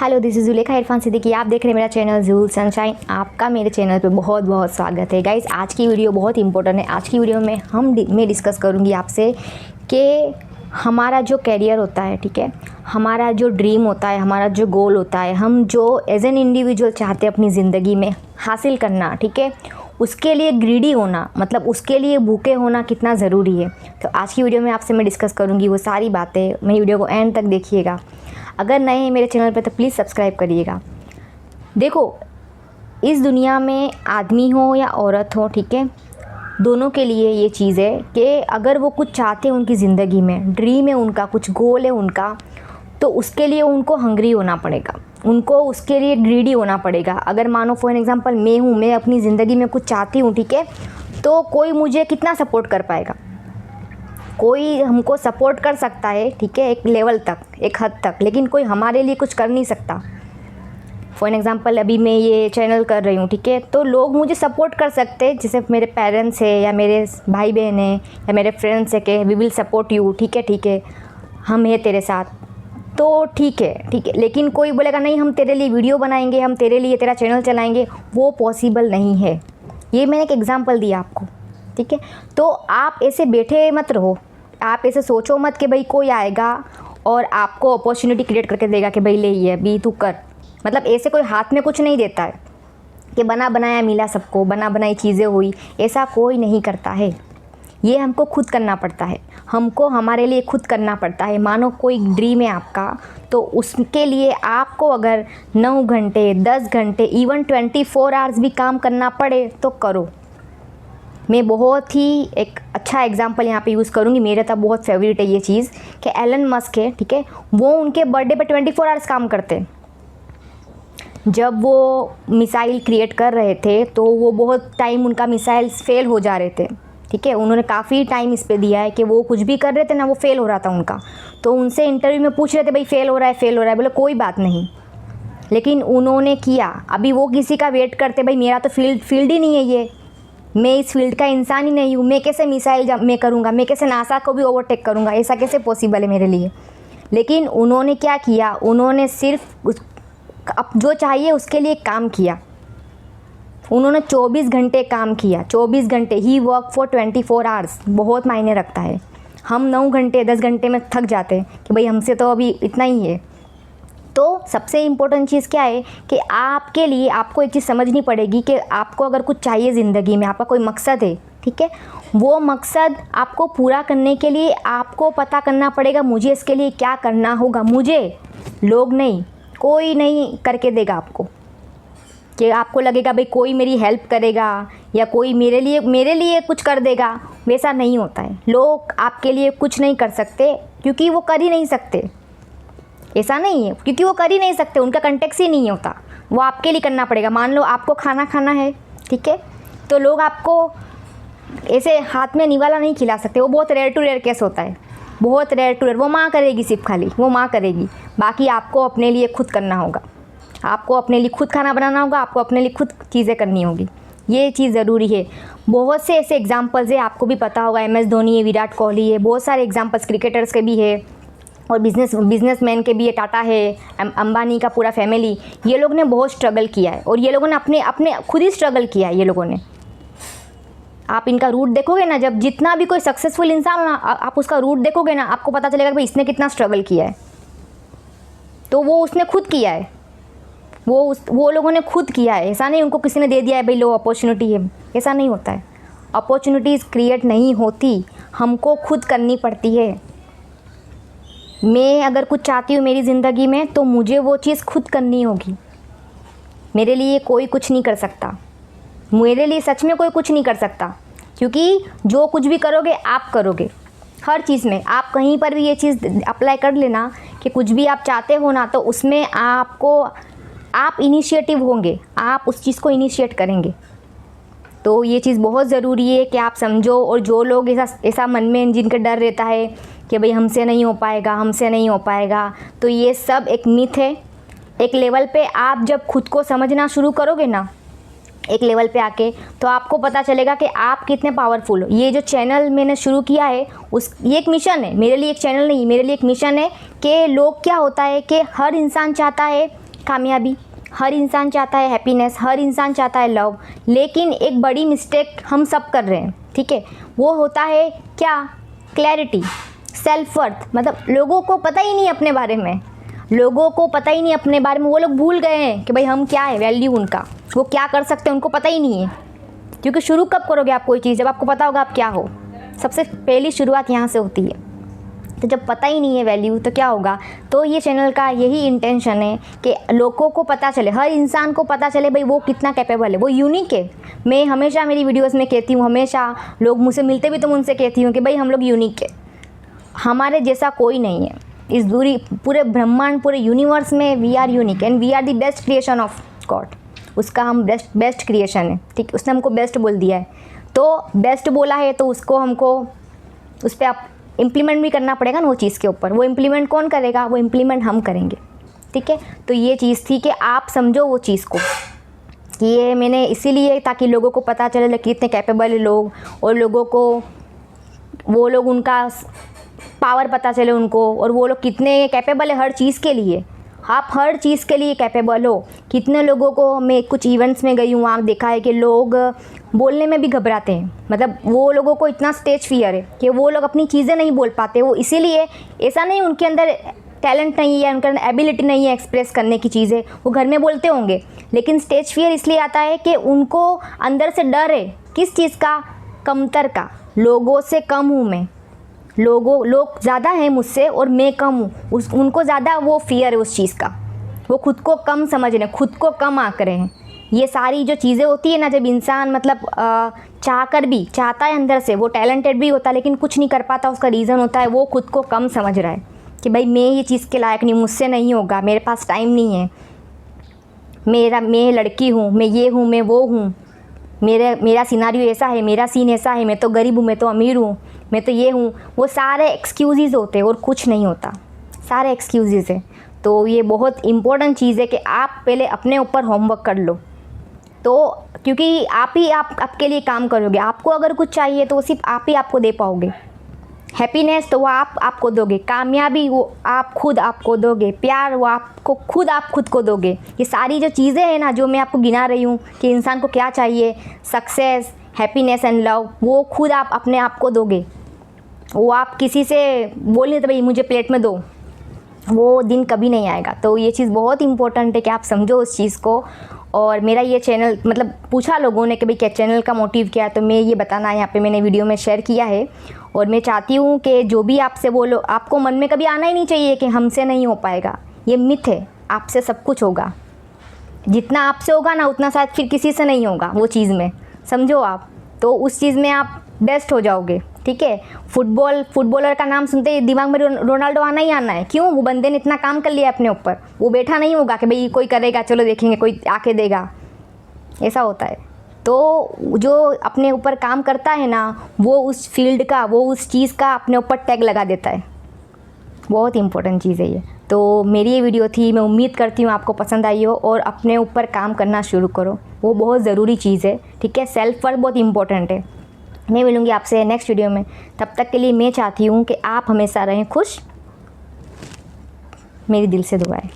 Hello, this is Zulekha Irfan Siddiqui. आप देख रहे हैं मेरा चैनल जूल सनशाइन। आपका मेरे चैनल पे बहुत बहुत स्वागत है गाइस। आज की वीडियो बहुत इंपॉर्टेंट है। आज की वीडियो में मैं डिस्कस करूँगी आपसे कि हमारा जो कैरियर होता है, ठीक है, हमारा जो ड्रीम होता है, हमारा जो गोल होता है, हम जो एज एन इंडिविजुअल चाहते हैं अपनी ज़िंदगी में हासिल करना, ठीक है, उसके लिए ग्रीडी होना, मतलब उसके लिए भूखे होना कितना ज़रूरी है। तो आज की वीडियो में आपसे मैं डिस्कस करूँगी वो सारी बातें। मेरी वीडियो को एंड तक देखिएगा। अगर नए हैं मेरे चैनल पर तो प्लीज़ सब्सक्राइब करिएगा। देखो, इस दुनिया में आदमी हो या औरत हो, ठीक है, दोनों के लिए ये चीज़ है कि अगर वो कुछ चाहते हैं उनकी ज़िंदगी में, ड्रीम है उनका, कुछ गोल है उनका, तो उसके लिए उनको हंग्री होना पड़ेगा, उनको उसके लिए ग्रीडी होना पड़ेगा। अगर मानो फॉर एग्जांपल मैं अपनी ज़िंदगी में कुछ चाहती हूँ, ठीक है, तो कोई मुझे कितना सपोर्ट कर पाएगा? कोई हमको सपोर्ट कर सकता है, ठीक है, एक लेवल तक, एक हद तक, लेकिन कोई हमारे लिए कुछ कर नहीं सकता। फॉर एग्जांपल अभी मैं ये चैनल कर रही हूँ, ठीक है, तो लोग मुझे सपोर्ट कर सकते हैं, जैसे मेरे पेरेंट्स है या मेरे भाई बहन है या मेरे फ्रेंड्स है कि वी विल सपोर्ट यू, ठीक है, हम हैं तेरे साथ, तो ठीक है। लेकिन कोई बोलेगा नहीं हम तेरे लिए वीडियो बनाएंगे, हम तेरे लिए तेरा चैनल चलाएंगे, वो पॉसिबल नहीं है। ये मैंने एक एग्जांपल दिया आपको, ठीक है। तो आप ऐसे बैठे मत रहो, आप ऐसे सोचो मत कि भाई कोई आएगा और आपको अपॉर्चुनिटी क्रिएट करके देगा कि भाई ले ये अभी तू कर। मतलब ऐसे कोई हाथ में कुछ नहीं देता है कि बना बनाया मिला सबको, बना बनाई चीज़ें हुई, ऐसा कोई नहीं करता है। ये हमको खुद करना पड़ता है, हमको हमारे लिए खुद करना पड़ता है। मानो कोई ड्रीम है आपका, तो उसके लिए आपको अगर 9 घंटे, 10 घंटे, इवन 24 आवर्स भी काम करना पड़े तो करो। मैं बहुत ही एक अच्छा एग्जांपल यहाँ पे यूज़ करूँगी, मेरा तो बहुत फेवरेट है ये चीज़ कि एलन मस्क है, ठीक है, वो उनके बर्थडे पे 24 आवर्स काम करते हैं। जब वो मिसाइल क्रिएट कर रहे थे तो वो बहुत टाइम उनका मिसाइल्स फेल हो जा रहे थे, ठीक है, उन्होंने काफ़ी टाइम इस पे दिया है कि वो कुछ भी कर रहे थे ना, वो फेल हो रहा था उनका। तो उनसे इंटरव्यू में पूछ रहे थे भाई फेल हो रहा है, बोले कोई बात नहीं, लेकिन उन्होंने किया। अभी वो किसी का वेट करते, भाई मेरा तो फील्ड ही नहीं है ये, मैं इस फील्ड का इंसान ही नहीं हूँ, मैं कैसे मिसाइल मैं करूँगा, मैं कैसे नासा को भी ओवरटेक करूँगा, ऐसा कैसे पॉसिबल है मेरे लिए। लेकिन उन्होंने क्या किया, उन्होंने सिर्फ अब जो चाहिए उसके लिए काम किया। उन्होंने 24 घंटे काम किया, 24 घंटे ही वर्क फॉर 24 आवर्स, बहुत मायने रखता है। हम 9 घंटे 10 घंटे में थक जाते हैं कि भाई हमसे तो अभी इतना ही है। तो सबसे इम्पोर्टेंट चीज़ क्या है कि आपके लिए आपको एक चीज़ समझनी पड़ेगी कि आपको अगर कुछ चाहिए ज़िंदगी में, आपका कोई मकसद है, ठीक है, वो मकसद आपको पूरा करने के लिए आपको पता करना पड़ेगा मुझे इसके लिए क्या करना होगा। मुझे, लोग नहीं, कोई नहीं करके देगा आपको कि आपको लगेगा भाई कोई मेरी हेल्प करेगा या कोई मेरे लिए कुछ कर देगा। वैसा नहीं होता है। लोग आपके लिए कुछ नहीं कर सकते क्योंकि वो कर ही नहीं सकते। ऐसा नहीं है, क्योंकि वो कर ही नहीं सकते, उनका कंटेक्स ही नहीं होता, वो आपके लिए करना पड़ेगा। मान लो आपको खाना खाना है, ठीक है, तो लोग आपको ऐसे हाथ में निवाला नहीं खिला सकते, वो बहुत रेयर टू रेयर केस होता है, बहुत रेयर टू रेयर। वो माँ करेगी, सिर्फ खाली वो माँ करेगी, बाकी आपको अपने लिए खुद करना होगा, आपको अपने लिए खुद खाना बनाना होगा, आपको अपने लिए खुद चीज़ें करनी होगी। ये चीज़ ज़रूरी है। बहुत से ऐसे एग्जाम्पल्स है, आपको भी पता होगा, MS धोनी है, विराट कोहली है, बहुत सारे एग्जाम्पल्स क्रिकेटर्स के भी है और बिजनेसमैन के भी है, टाटा है, अंबानी का पूरा फैमिली, ये लोग ने बहुत स्ट्रगल किया है और ये लोगों ने अपने खुद ही स्ट्रगल किया है। ये लोगों ने, आप इनका रूट देखोगे ना, जब जितना भी कोई सक्सेसफुल इंसान हो ना, आप उसका रूट देखोगे ना, आपको पता चलेगा कि भाई इसने कितना स्ट्रगल किया है। तो वो उसने खुद किया है, वो लोगों ने खुद किया है। ऐसा नहीं उनको किसी ने दे दिया है भाई लो अपॉर्चुनिटी है, ऐसा नहीं होता है। अपॉर्चुनिटीज़ क्रिएट नहीं होती, हमको खुद करनी पड़ती है। मैं अगर कुछ चाहती हूँ मेरी ज़िंदगी में तो मुझे वो चीज़ खुद करनी होगी। मेरे लिए कोई कुछ नहीं कर सकता, मेरे लिए सच में कोई कुछ नहीं कर सकता, क्योंकि जो कुछ भी करोगे आप करोगे हर चीज़ में। आप कहीं पर भी ये चीज़ अप्लाई कर लेना कि कुछ भी आप चाहते हो ना, तो उसमें आप इनिशिएटिव होंगे, आप उस चीज़ को इनिशिएट करेंगे। तो ये चीज़ बहुत ज़रूरी है कि आप समझो। और जो लोग ऐसा मन में जिनका डर रहता है कि भाई हमसे नहीं हो पाएगा, तो ये सब एक मिथ है। एक लेवल पे आप जब खुद को समझना शुरू करोगे ना, एक लेवल पे आके, तो आपको पता चलेगा कि आप कितने पावरफुल हो। ये जो चैनल मैंने शुरू किया है ये एक मिशन है मेरे लिए, एक चैनल नहीं, मेरे लिए एक मिशन है कि लोग क्या होता है कि हर इंसान चाहता है कामयाबी, हर इंसान चाहता है हैप्पीनेस, हर इंसान चाहता है लव, लेकिन एक बड़ी मिस्टेक हम सब कर रहे हैं, ठीक है। वो होता है क्या? Clarity, self worth. मतलब लोगों को पता ही नहीं अपने बारे में, लोगों को पता ही नहीं अपने बारे में। वो लोग भूल गए हैं कि भाई हम क्या है, वैल्यू उनका, वो क्या कर सकते हैं उनको पता ही नहीं है। क्योंकि शुरू कब करोगे आप कोई चीज़? जब आपको पता होगा आप क्या हो। सबसे पहली शुरुआत यहाँ से होती है। तो जब पता ही नहीं है वैल्यू तो क्या होगा? तो ये चैनल का यही इंटेंशन है कि लोगों को पता चले, हर इंसान को पता चले भाई वो कितना कैपेबल है, वो यूनिक है। मैं हमेशा मेरी वीडियोस में कहती हूँ, हमेशा लोग मुझसे मिलते भी तो मैं उनसे कहती हूँ कि भाई हम लोग यूनिक है, हमारे जैसा कोई नहीं है इस पूरे ब्रह्मांड, पूरे यूनिवर्स में। We are unique and we are the best creation of God. उसका हम बेस्ट क्रिएशन है, ठीक। उसने हमको बेस्ट बोल दिया है, तो बेस्ट बोला है तो उसको हमको उस पर आप इम्प्लीमेंट भी करना पड़ेगा ना वो चीज़ के ऊपर। वो इम्प्लीमेंट कौन करेगा? वो इम्प्लीमेंट हम करेंगे, ठीक है। तो ये चीज़ थी कि आप समझो वो चीज़ को, कि ये मैंने इसीलिए ताकि लोगों को पता चले कि कितने कैपेबल है लोग, और लोगों को वो लोग उनका पावर पता चले उनको, और वो लोग कितने कैपेबल है हर चीज़ के लिए। आप हर चीज़ के लिए कैपेबल हो। कितने लोगों को, मैं कुछ इवेंट्स में गई हूँ, वहाँ देखा है कि लोग बोलने में भी घबराते हैं। मतलब वो लोगों को इतना स्टेज फियर है कि वो लोग अपनी चीज़ें नहीं बोल पाते। वो इसीलिए, ऐसा नहीं उनके अंदर टैलेंट नहीं है, उनके अंदर एबिलिटी नहीं है एक्सप्रेस करने की चीज़ें, वो घर में बोलते होंगे, लेकिन स्टेज फियर इसलिए आता है कि उनको अंदर से डर है। किस चीज़ का? कमतर का। लोगों से कम हूँ मैं, लोग ज़्यादा हैं मुझसे और मैं कम हूँ, उनको ज़्यादा वो फियर है उस चीज़ का। वो खुद को कम समझ रहे हैं, खुद को कम आंक रहे हैं। ये सारी जो चीज़ें होती है ना, जब इंसान मतलब चाह कर भी चाहता है अंदर से, वो टैलेंटेड भी होता है लेकिन कुछ नहीं कर पाता, उसका रीज़न होता है वो खुद को कम समझ रहा है कि भाई मैं ये चीज़ के लायक नहीं, मुझसे नहीं होगा, मेरे पास टाइम नहीं है, मैं लड़की हूँ, मैं ये हूँ, मैं वो हूँ, मेरा सिनारियो ऐसा है, मेरा सीन ऐसा है, मैं तो गरीब हूँ, मैं तो अमीर हूँ, मैं तो ये हूँ। वो सारे एक्सक्यूज़ होते हैं और कुछ नहीं होता, सारे एक्सक्यूज़ है। तो ये बहुत इम्पोर्टेंट चीज़ है कि आप पहले अपने ऊपर होमवर्क कर लो। तो क्योंकि आप ही आपके लिए काम करोगे। आपको अगर कुछ चाहिए तो वो सिर्फ आप ही आपको दे पाओगे। हैप्पीनेस तो वो आपको दोगे, कामयाबी वो आप खुद आपको दोगे, प्यार वो आपको आप खुद को दोगे। ये सारी जो चीज़ें हैं ना, जो मैं आपको गिना रही हूँ कि इंसान को क्या चाहिए, सक्सेस, हैप्पीनेस एंड लव, वो खुद आप अपने आप को दोगे। वो आप किसी से बोल नहीं तो भाई मुझे प्लेट में दो, वो दिन कभी नहीं आएगा। तो ये चीज़ बहुत इंपॉर्टेंट है कि आप समझो उस चीज़ को। और मेरा ये चैनल, मतलब पूछा लोगों ने कि भाई क्या चैनल का मोटिव क्या है, तो मैं ये बताना यहाँ पे मैंने वीडियो में शेयर किया है। और मैं चाहती हूँ कि जो भी आपसे बोलो, आपको मन में कभी आना ही नहीं चाहिए कि हमसे नहीं हो पाएगा। ये मिथ है, आपसे सब कुछ होगा। जितना आपसे होगा ना उतना शायद फिर किसी से नहीं होगा वो चीज़ में, समझो आप। तो उस चीज़ में आप बेस्ट हो जाओगे, ठीक है। फुटबॉलर का नाम सुनते ही दिमाग में रोनाल्डो आना ही आना है। क्यों? वो बंदे ने इतना काम कर लिया अपने ऊपर, वो बैठा नहीं होगा कि भाई कोई करेगा चलो देखेंगे, कोई आके देगा, ऐसा होता है। तो जो अपने ऊपर काम करता है ना, वो उस फील्ड का, वो उस चीज़ का अपने ऊपर टैग लगा देता है। बहुत इंपॉर्टेंट चीज़ है ये। तो मेरी ये वीडियो थी, मैं उम्मीद करती हूँ आपको पसंद आई हो और अपने ऊपर काम करना शुरू करो, वो बहुत ज़रूरी चीज़ है, ठीक है। सेल्फ वर्थ बहुत इंपॉर्टेंट है। मैं मिलूँगी आपसे नेक्स्ट वीडियो में, तब तक के लिए मैं चाहती हूँ कि आप हमेशा रहें खुश। मेरी दिल से दुआ है।